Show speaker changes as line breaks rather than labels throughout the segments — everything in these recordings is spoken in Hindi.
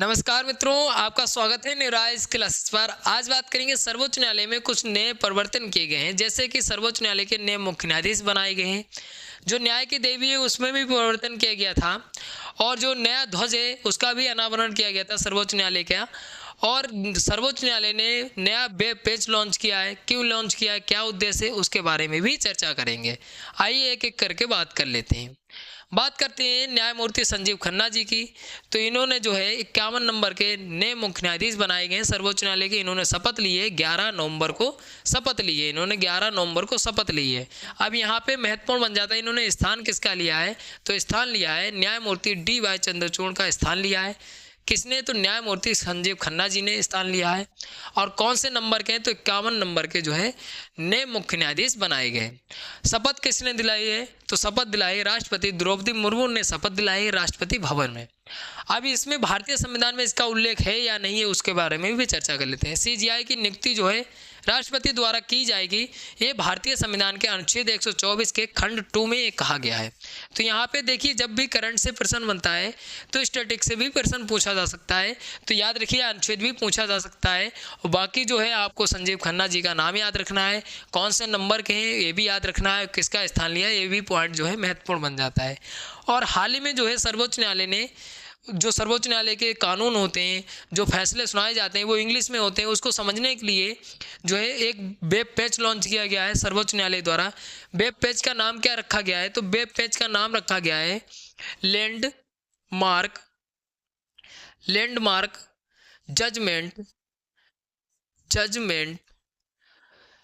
नमस्कार मित्रों, आपका स्वागत है न्यूराइज क्लासेस पर। आज बात करेंगे सर्वोच्च न्यायालय में कुछ नए परिवर्तन किए गए हैं, जैसे कि सर्वोच्च न्यायालय के नए मुख्य न्यायाधीश बनाए गए हैं। जो न्याय की देवी है उसमें भी परिवर्तन किया गया था और जो नया ध्वज है उसका भी अनावरण किया गया था सर्वोच्च न्यायालय का। और सर्वोच्च न्यायालय ने नया वेब पेज लॉन्च किया है। क्यों लॉन्च किया है, क्या उद्देश्य है, उसके बारे में भी चर्चा करेंगे। आइए एक एक करके बात कर लेते हैं। बात करते हैं न्यायमूर्ति संजीव खन्ना जी की। तो इन्होंने जो है 51 नंबर के नए मुख्य न्यायाधीश बनाए गए हैं सर्वोच्च न्यायालय के। इन्होंने शपथ ली है 11 नवंबर को शपथ ली है। इन्होंने 11 नवंबर को शपथ ली है। अब यहाँ पे महत्वपूर्ण बन जाता है, इन्होंने स्थान किसका लिया है, तो स्थान लिया है न्यायमूर्ति DY चंद्रचूड़ का स्थान लिया है। किसने, तो न्यायमूर्ति संजीव खन्ना जी ने स्थान लिया है। और कौन से नंबर के हैं, तो 51 नंबर के जो है नए मुख्य न्यायाधीश बनाए गए। शपथ किसने दिलाई है, तो शपथ दिलाई राष्ट्रपति द्रौपदी मुर्मू ने शपथ दिलाई है राष्ट्रपति भवन में। अब इसमें भारतीय संविधान में इसका उल्लेख है या नहीं है, उसके बारे में भी चर्चा कर लेते हैं। CJI की नियुक्ति जो है राष्ट्रपति द्वारा की जाएगी, ये भारतीय संविधान के अनुच्छेद 124 के खंड 2 में ये कहा गया है। तो यहाँ पे देखिए, जब भी करंट से प्रश्न बनता है तो स्टैटिक से भी प्रश्न पूछा जा सकता है। तो याद रखिए, अनुच्छेद भी पूछा जा सकता है। और बाकी जो है आपको संजीव खन्ना जी का नाम याद रखना है, कौन से नंबर के हैं ये भी याद रखना है, किसका स्थान लिया ये भी पॉइंट जो है महत्वपूर्ण बन जाता है। और हाल ही में जो है सर्वोच्च न्यायालय ने, जो सर्वोच्च न्यायालय के कानून होते हैं, जो फैसले सुनाए जाते हैं वो इंग्लिश में होते हैं, उसको समझने के लिए जो है एक वेब पेज लॉन्च किया गया है सर्वोच्च न्यायालय द्वारा। वेब पेज का नाम क्या रखा गया है, तो वेब पेज का नाम रखा गया है landmark judgment judgment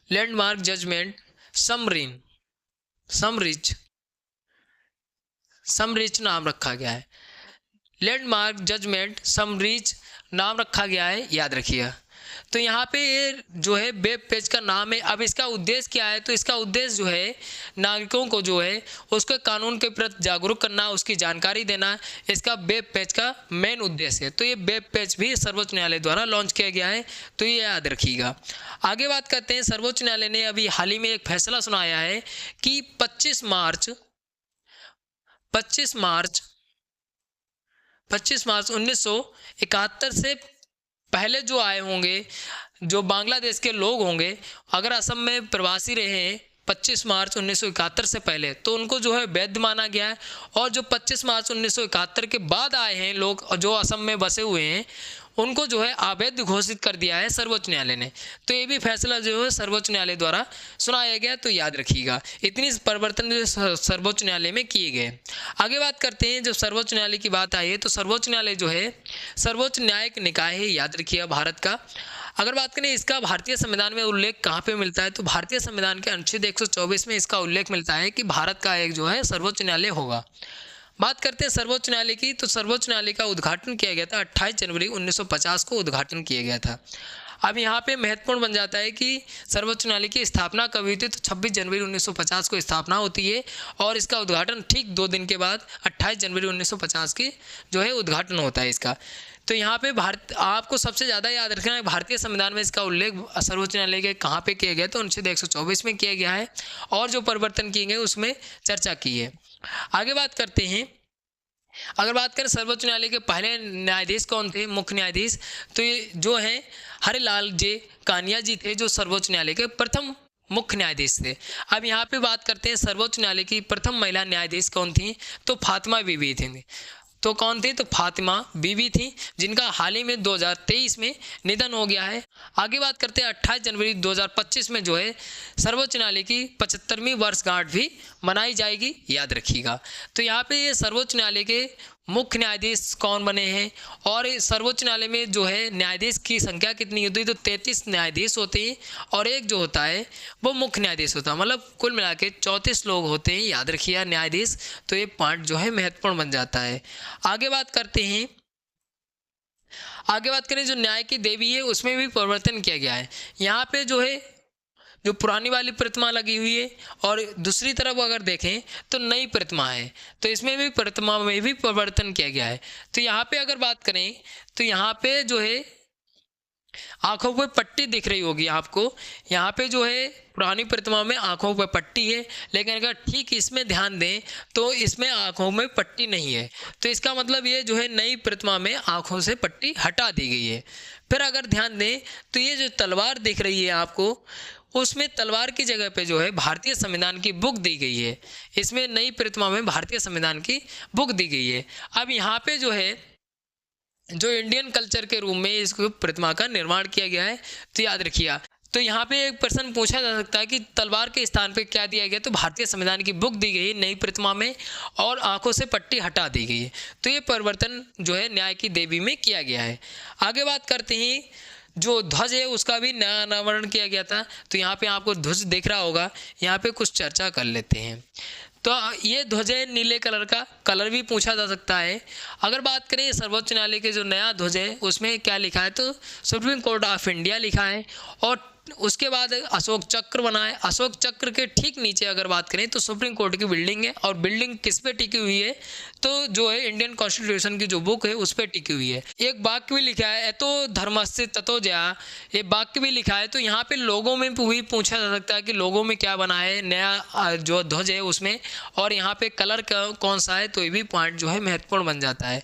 landmark judgment summaries summaries नाम रखा गया है। लैंडमार्क जजमेंट समरीच नाम रखा गया है, याद रखिएगा। तो यहाँ पे ये जो है वेब पेज का नाम है। अब इसका उद्देश्य क्या है, तो इसका उद्देश्य जो है नागरिकों को जो है उसके कानून के प्रति जागरूक करना, उसकी जानकारी देना, इसका वेब पेज का मेन उद्देश्य है। तो ये वेब पेज भी सर्वोच्च न्यायालय द्वारा लॉन्च किया गया है, तो ये याद रखिएगा। आगे बात करते हैं, सर्वोच्च न्यायालय ने अभी हाल ही में एक फैसला सुनाया है कि 25 मार्च 1971 से पहले जो आए होंगे, जो बांग्लादेश के लोग होंगे, अगर असम में प्रवासी रहे हैं 25 मार्च 1971 से पहले, तो उनको जो है वैध माना गया है। और जो 25 मार्च 1971 के बाद आए हैं लोग जो असम में बसे हुए हैं, उनको जो है अवैध घोषित कर दिया है सर्वोच्च न्यायालय ने। तो ये भी फैसला जो है सर्वोच्च न्यायालय द्वारा सुनाया गया, तो याद रखिएगा। इतनी परिवर्तन जो सर्वोच्च न्यायालय में किए गए। आगे बात करते हैं, जब सर्वोच्च न्यायालय की बात आई है तो सर्वोच्च न्यायालय जो है सर्वोच्च न्यायिक निकाय है, याद रखिएगा, भारत का। अगर बात करें इसका भारतीय संविधान में उल्लेख कहाँ पे मिलता है, तो भारतीय संविधान के अनुच्छेद 124 में इसका उल्लेख मिलता है कि भारत का एक जो है सर्वोच्च न्यायालय होगा। बात करते हैं सर्वोच्च न्यायालय की, तो सर्वोच्च न्यायालय का उद्घाटन किया गया था 28 जनवरी 1950 को उद्घाटन किया गया था। अब यहाँ पे महत्वपूर्ण बन जाता है कि सर्वोच्च न्यायालय की स्थापना कब हुई थी, तो 26 जनवरी 1950 को स्थापना होती है और इसका उद्घाटन ठीक 2 दिन के बाद 28 जनवरी 1950 की जो है उद्घाटन होता है इसका। तो यहाँ पे भारत, आपको सबसे ज़्यादा याद रखना है भारतीय संविधान में इसका उल्लेख सर्वोच्च न्यायालय के कहाँ पे किया गया, तो अनुच्छेद 124 में किया गया है और जो परिवर्तन किए गए उसमें चर्चा की है। आगे बात करते हैं, अगर बात करें सर्वोच्च न्यायालय के पहले न्यायाधीश कौन थे, मुख्य न्यायाधीश, तो ये जो हैं हरिलाल जे कानिया जी थे, जो सर्वोच्च न्यायालय के प्रथम मुख्य न्यायाधीश थे। अब यहाँ पे बात करते हैं सर्वोच्च न्यायालय की प्रथम महिला न्यायाधीश कौन थी, तो फातिमा बीबी थी। तो कौन थी, तो फातिमा बीबी थी, जिनका हाल ही में 2023 में निधन हो गया है। आगे बात करते हैं 28 जनवरी 2025 में जो है सर्वोच्च न्यायालय की 75वीं वर्षगांठ भी मनाई जाएगी, याद रखिएगा। तो यहाँ पे ये सर्वोच्च न्यायालय के मुख्य न्यायाधीश कौन बने हैं और सर्वोच्च न्यायालय में जो है न्यायाधीश की संख्या कितनी होती है, तो 33 न्यायाधीश होते हैं और एक जो होता है वो मुख्य न्यायाधीश होता है। मतलब कुल मिला के 34 लोग होते हैं, याद रखिए न्यायाधीश। तो ये पॉइंट जो है महत्वपूर्ण बन जाता है। आगे बात करते हैं, आगे बात करें जो न्याय की देवी है उसमें भी परिवर्तन किया गया है। यहाँ पे जो है जो पुरानी वाली प्रतिमा लगी हुई है और दूसरी तरफ अगर देखें तो नई प्रतिमा है, तो इसमें भी प्रतिमा में भी परिवर्तन किया गया है। तो यहाँ पे अगर बात करें तो यहाँ पे जो है आँखों पे पट्टी दिख रही होगी आपको। यहाँ पे जो है पुरानी प्रतिमा में आँखों पे पट्टी है, लेकिन अगर ठीक इसमें ध्यान दें तो इसमें आँखों में पट्टी नहीं है। तो इसका मतलब ये जो है नई प्रतिमा में आँखों से पट्टी हटा दी गई है। फिर अगर ध्यान दें तो ये जो तलवार दिख रही है आपको, उसमें तलवार की जगह पे जो है भारतीय संविधान की बुक दी गई है। इसमें नई प्रतिमा में भारतीय संविधान की बुक दी गई है। अब यहाँ पे जो है जो इंडियन कल्चर के रूप में इस प्रतिमा का निर्माण किया गया है, तो याद रखिए। तो यहाँ पे एक प्रश्न पूछा जा सकता है कि तलवार के स्थान पे क्या दिया गया, तो भारतीय संविधान की बुक दी गई है नई प्रतिमा में और आंखों से पट्टी हटा दी गई है। तो ये परिवर्तन जो है न्याय की देवी में किया गया है। आगे बात करते हैं, जो ध्वज है उसका भी नया अनावरण किया गया था। तो यहाँ पे आपको ध्वज दिख रहा होगा, यहाँ पे कुछ चर्चा कर लेते हैं। तो ये ध्वज है नीले कलर का, कलर भी पूछा जा सकता है। अगर बात करें सर्वोच्च न्यायालय के जो नया ध्वज है उसमें क्या लिखा है, तो सुप्रीम कोर्ट ऑफ इंडिया लिखा है। और उसके बाद अशोक चक्र बना है। अशोक चक्र के ठीक नीचे अगर बात करें तो सुप्रीम कोर्ट की बिल्डिंग है, और बिल्डिंग किस पे टिकी हुई है, तो जो है इंडियन कॉन्स्टिट्यूशन की जो बुक है उस पर टिकी हुई है। एक वाक्य भी लिखा है, तो धर्मस्य ततो जया, ये वाक्य भी लिखा है। तो यहाँ पे लोगों में भी पूछा जा सकता है कि लोगों में क्या बना है नया जो ध्वज है उसमें, और यहाँ पे कलर कौन सा है, तो ये भी पॉइंट जो है महत्वपूर्ण बन जाता है।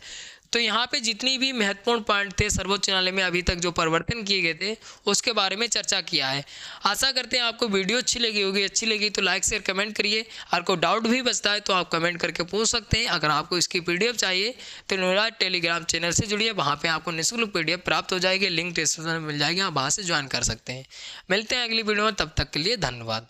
तो यहाँ पे जितनी भी महत्वपूर्ण पॉइंट थे सर्वोच्च न्यायालय में अभी तक जो परिवर्तन किए गए थे उसके बारे में चर्चा किया है। आशा करते हैं आपको वीडियो अच्छी लगी होगी। अच्छी लगी तो लाइक शेयर कमेंट करिए, और कोई डाउट भी बचता है तो आप कमेंट करके पूछ सकते हैं। अगर आपको इसकी PDF चाहिए तो मेरा टेलीग्राम चैनल से जुड़िए, वहाँ पर आपको निःशुल्क PDF प्राप्त हो जाएगी। लिंक डिस्क्रिप्शन में मिल जाएगी, आप वहाँ से ज्वाइन कर सकते हैं। मिलते हैं अगली वीडियो में, तब तक के लिए धन्यवाद।